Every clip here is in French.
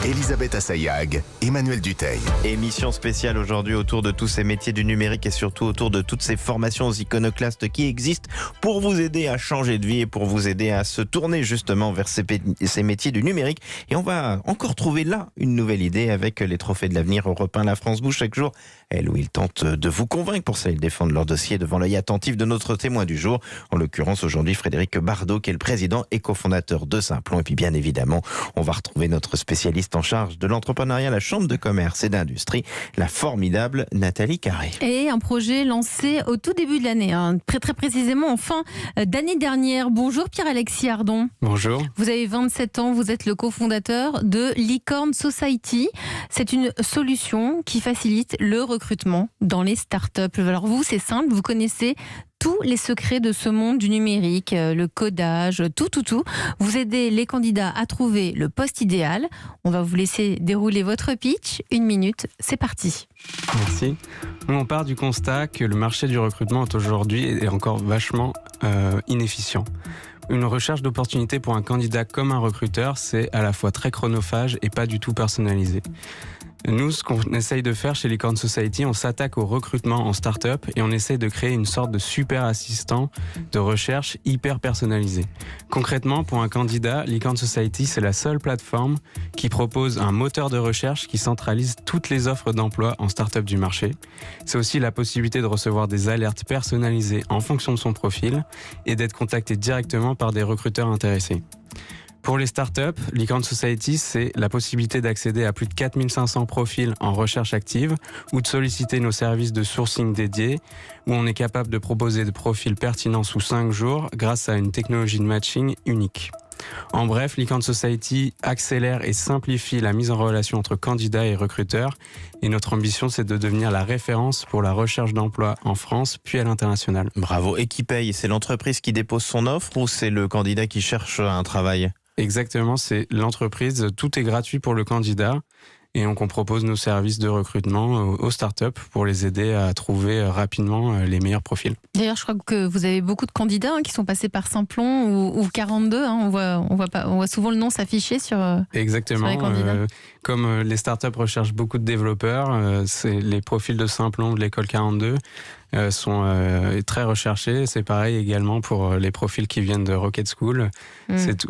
Elisabeth Assayag, Emmanuel Dutheil. Émission spéciale aujourd'hui autour de tous ces métiers du numérique et surtout autour de toutes ces formations aux iconoclastes qui existent pour vous aider à changer de vie et pour vous aider à se tourner justement vers ces métiers du numérique. Et on va encore trouver là une nouvelle idée avec les trophées de l'avenir Europe 1, La France bouge chaque jour. Elle où ils tentent de vous convaincre, pour ça ils défendent leur dossier devant l'œil attentif de notre témoin du jour. En l'occurrence aujourd'hui Frédéric Bardot qui est le président et cofondateur de Simplon. Et puis bien évidemment on va retrouver notre spécialiste en charge de l'entrepreneuriat, la Chambre de commerce et d'industrie, la formidable Nathalie Carré. Et un projet lancé au tout début de l'année, très précisément en fin d'année dernière. Bonjour Pierre-Alexis Ardon. Bonjour. Vous avez 27 ans, vous êtes le cofondateur de Licorne Society. C'est une solution qui facilite le recrutement dans les startups. Alors vous, c'est simple, vous connaissez tous les secrets de ce monde du numérique, le codage, tout. Vous aidez les candidats à trouver le poste idéal. On va vous laisser dérouler votre pitch. 1 minute, c'est parti. Merci. On part du constat que le marché du recrutement aujourd'hui est encore vachement inefficient. Une recherche d'opportunité pour un candidat comme un recruteur, c'est à la fois très chronophage et pas du tout personnalisé. Nous, ce qu'on essaye de faire chez Licorne Society, on s'attaque au recrutement en start-up et on essaye de créer une sorte de super assistant de recherche hyper personnalisé. Concrètement, pour un candidat, Licorne Society, c'est la seule plateforme qui propose un moteur de recherche qui centralise toutes les offres d'emploi en start-up du marché. C'est aussi la possibilité de recevoir des alertes personnalisées en fonction de son profil et d'être contacté directement par des recruteurs intéressés. Pour les startups, Licorne Society, c'est la possibilité d'accéder à plus de 4500 profils en recherche active ou de solliciter nos services de sourcing dédiés où on est capable de proposer des profils pertinents sous 5 jours grâce à une technologie de matching unique. En bref, Licorne Society accélère et simplifie la mise en relation entre candidats et recruteurs et notre ambition, c'est de devenir la référence pour la recherche d'emploi en France puis à l'international. Bravo. Et qui paye? C'est l'entreprise qui dépose son offre ou c'est le candidat qui cherche un travail? Exactement, c'est l'entreprise, tout est gratuit pour le candidat et on propose nos services de recrutement aux startups pour les aider à trouver rapidement les meilleurs profils. D'ailleurs, je crois que vous avez beaucoup de candidats qui sont passés par Simplon ou 42. On voit souvent le nom s'afficher sur Exactement. Sur les candidats. Comme les startups recherchent beaucoup de développeurs, c'est les profils de Simplon de l'école 42 sont très recherchés. C'est pareil également pour les profils qui viennent de Rocket School.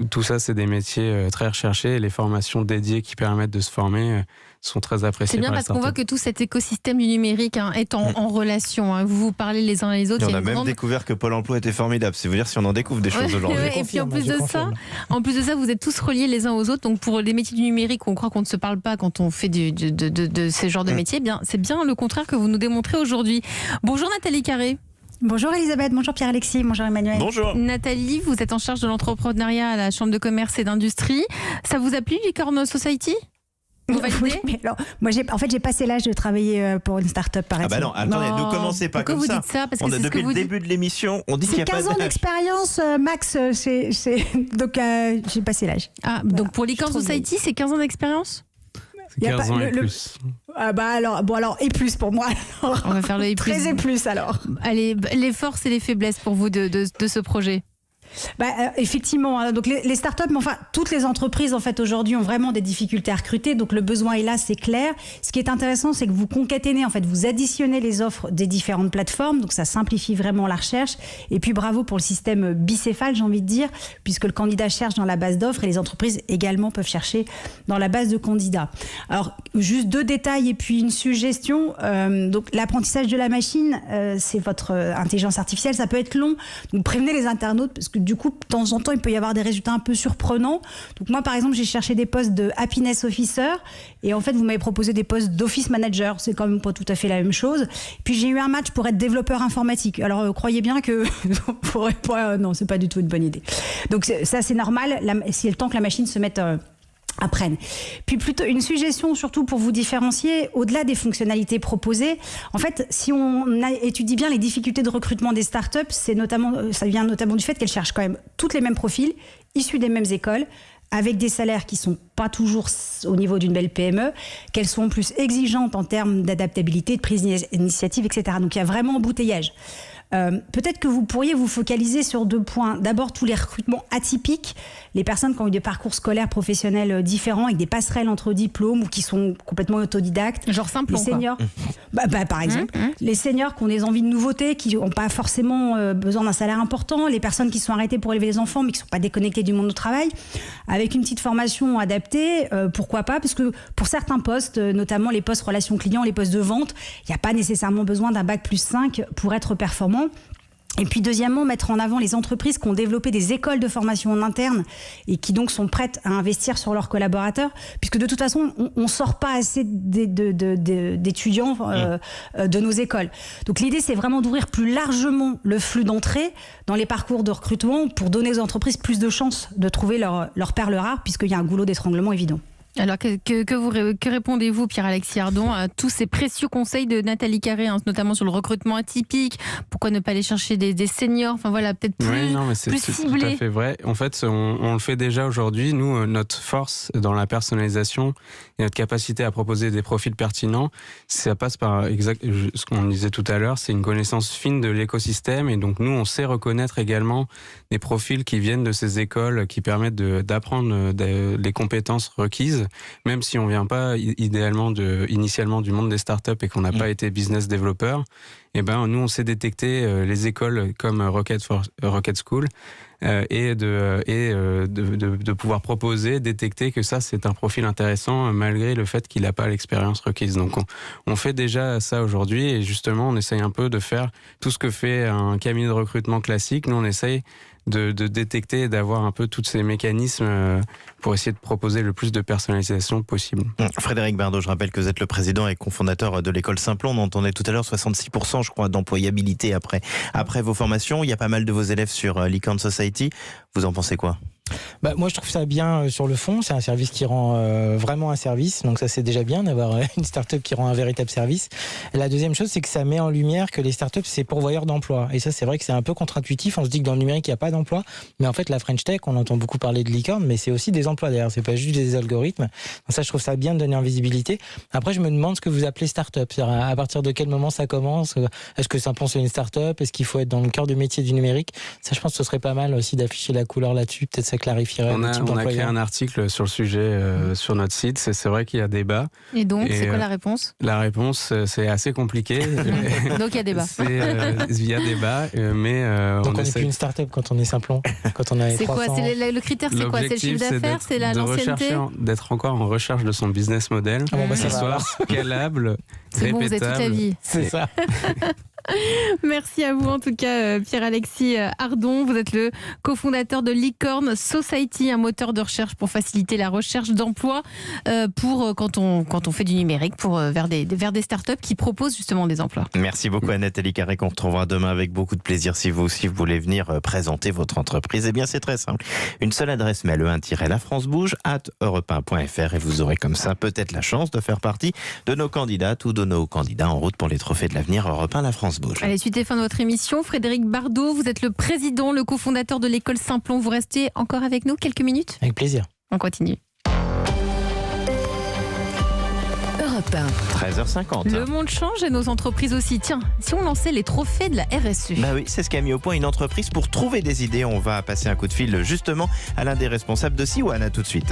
Tout ça, c'est des métiers très recherchés et les formations dédiées qui permettent de se former sont très appréciées. C'est bien par parce qu'on voit que tout cet écosystème du numérique est en relation. Vous vous parlez les uns les autres. Et on a même découvert que Pôle emploi était formidable. C'est vous dire si on en découvre des choses aujourd'hui. Et puis en plus de ça, vous êtes tous reliés les uns aux autres. Donc pour les métiers du numérique, on croit qu'on ne se parle pas quand on fait de ces genres de métiers. C'est bien le contraire que vous nous démontrez aujourd'hui. Bonjour Nathalie Carré. Bonjour Elisabeth, bonjour Pierre-Alexis, bonjour Emmanuel. Bonjour. Nathalie, vous êtes en charge de l'entrepreneuriat à la Chambre de commerce et d'industrie. Ça vous a plu, Licorne Society ? Vous validez ? Oui, mais alors, moi j'ai passé l'âge de travailler pour une start-up par exemple. Ah bah non, attendez, ne commencez pas Pourquoi comme vous ça. dites ça ? Parce que Depuis le début de l'émission, on dit qu'il n'y a pas 15 ans d'âge. d'expérience max, donc j'ai passé l'âge. Ah, Voilà. donc pour Licorne Society, c'est 15 ans d'expérience ? C'est 15 ans et plus. Ah bah alors, et plus pour moi. Alors. On va faire le et plus. 13 et plus alors. Allez, les forces et les faiblesses pour vous de ce projet. Effectivement, donc les startups, mais enfin toutes les entreprises en fait aujourd'hui ont vraiment des difficultés à recruter, donc le besoin est là, c'est clair. Ce qui est intéressant, c'est que vous concaténez, en fait, vous additionnez les offres des différentes plateformes, donc ça simplifie vraiment la recherche. Et puis bravo pour le système bicéphale, j'ai envie de dire, puisque le candidat cherche dans la base d'offres et les entreprises également peuvent chercher dans la base de candidats. Alors juste 2 détails et puis une suggestion. Donc l'apprentissage de la machine, c'est votre intelligence artificielle, ça peut être long. Donc prévenez les internautes parce que du coup, de temps en temps, il peut y avoir des résultats un peu surprenants. Donc moi, par exemple, j'ai cherché des postes de happiness officer et en fait, vous m'avez proposé des postes d'office manager. C'est quand même pas tout à fait la même chose. Puis j'ai eu un match pour être développeur informatique. Alors croyez bien que non, c'est pas du tout une bonne idée. Donc ça, c'est normal. C'est le temps que la machine se mette apprennent. Puis plutôt une suggestion surtout pour vous différencier, au-delà des fonctionnalités proposées. En fait, si on étudie bien les difficultés de recrutement des startups, ça vient notamment du fait qu'elles cherchent quand même toutes les mêmes profils, issus des mêmes écoles, avec des salaires qui sont pas toujours au niveau d'une belle PME, qu'elles sont plus exigeantes en termes d'adaptabilité, de prise d'initiative, etc. Donc il y a vraiment embouteillage. Peut-être que vous pourriez vous focaliser sur 2 points. D'abord, tous les recrutements atypiques, les personnes qui ont eu des parcours scolaires professionnels différents avec des passerelles entre diplômes ou qui sont complètement autodidactes. Genre Simplon, les seniors, par exemple, les seniors qui ont des envies de nouveautés, qui n'ont pas forcément besoin d'un salaire important, les personnes qui sont arrêtées pour élever les enfants mais qui ne sont pas déconnectées du monde du travail, avec une petite formation adaptée, pourquoi pas, parce que pour certains postes, notamment les postes relations clients, les postes de vente, il n'y a pas nécessairement besoin d'un bac plus 5 pour être performant. Et puis deuxièmement, mettre en avant les entreprises qui ont développé des écoles de formation en interne et qui donc sont prêtes à investir sur leurs collaborateurs, puisque de toute façon, on ne sort pas assez d'étudiants de nos écoles. Donc l'idée, c'est vraiment d'ouvrir plus largement le flux d'entrée dans les parcours de recrutement pour donner aux entreprises plus de chances de trouver leur perle rare, puisqu'il y a un goulot d'étranglement évident. Alors, que répondez-vous, Pierre-Alexis Ardon, à tous ces précieux conseils de Nathalie Carré, notamment sur le recrutement atypique? Pourquoi ne pas aller chercher des seniors? Enfin voilà, peut-être plus ciblé. Tout à fait vrai. En fait, on le fait déjà aujourd'hui. Nous, notre force dans la personnalisation et notre capacité à proposer des profils pertinents, ça passe par ce qu'on disait tout à l'heure, c'est une connaissance fine de l'écosystème. Et donc, nous, on sait reconnaître également des profils qui viennent de ces écoles qui permettent d'apprendre les compétences requises. Même si on vient pas initialement du monde des startups et qu'on n'a pas été business developer, nous on sait détecter les écoles comme Rocket School et de pouvoir proposer, détecter que ça c'est un profil intéressant malgré le fait qu'il n'a pas l'expérience requise. Donc on fait déjà ça aujourd'hui et justement on essaye un peu de faire tout ce que fait un cabinet de recrutement classique. Nous on essaye de détecter et d'avoir un peu tous ces mécanismes pour essayer de proposer le plus de personnalisation possible. Frédéric Bardot, je rappelle que vous êtes le président et cofondateur de l'école Simplon, dont on est tout à l'heure 66%, je crois, d'employabilité après vos formations. Il y a pas mal de vos élèves sur Licorne Society. Vous en pensez quoi ? Moi je trouve ça bien sur le fond, c'est un service qui rend vraiment un service, donc ça c'est déjà bien d'avoir une start-up qui rend un véritable service. Et la deuxième chose c'est que ça met en lumière que les start-up c'est pourvoyeur d'emploi, et ça c'est vrai que c'est un peu contre-intuitif, on se dit que dans le numérique il n'y a pas d'emploi, mais en fait la French Tech, on entend beaucoup parler de licorne, mais c'est aussi des emplois derrière, c'est pas juste des algorithmes, donc ça je trouve ça bien de donner en visibilité. Après je me demande ce que vous appelez start-up, c'est-à-dire à partir de quel moment ça commence, est-ce que Simplon c'est une start-up, est-ce qu'il faut être dans le cœur du métier du numérique, ça je pense que ce serait pas mal aussi d'afficher la couleur là-dessus, peut-être ça clarifierait. On a créé un article sur le sujet sur notre site. C'est vrai qu'il y a débat. Et donc, c'est quoi la réponse ? La réponse, c'est assez compliqué. Donc, il y a débat. Il y a débat, mais donc on n'est plus une start-up quand on est Simplon. Quand on a c'est 300... quoi ? Le critère, c'est quoi ? C'est le chiffre d'affaires ? C'est l'ancienneté ? D'être encore en recherche de son business model. Ça soit scalable, c'est répétable. Bon, vous êtes toute la vie. C'est ça. Merci à vous en tout cas, Pierre-Alexis Ardon. Vous êtes le cofondateur de Licorne Society, un moteur de recherche pour faciliter la recherche d'emploi pour quand on fait du numérique vers des startups qui proposent justement des emplois. Merci beaucoup à Nathalie Carré, qu'on retrouvera demain avec beaucoup de plaisir. Si vous aussi vous voulez venir présenter votre entreprise, eh bien c'est très simple. Une seule adresse mail, e1-lafrancebouge@europe1.fr, et vous aurez comme ça peut-être la chance de faire partie de nos candidates ou de nos candidats en route pour les trophées de l'avenir Europe 1 La France Bouge. Allez, suite et fin de votre émission. Frédéric Bardot, vous êtes le président, le cofondateur de l'école Simplon. Vous restez encore avec nous quelques minutes ? Avec plaisir. On continue. Europe 1. 13h50. Le monde change et nos entreprises aussi. Tiens, si on lançait les trophées de la RSE. Bah oui, c'est ce qu'a mis au point une entreprise pour trouver des idées. On va passer un coup de fil justement à l'un des responsables de Siwan. À tout de suite.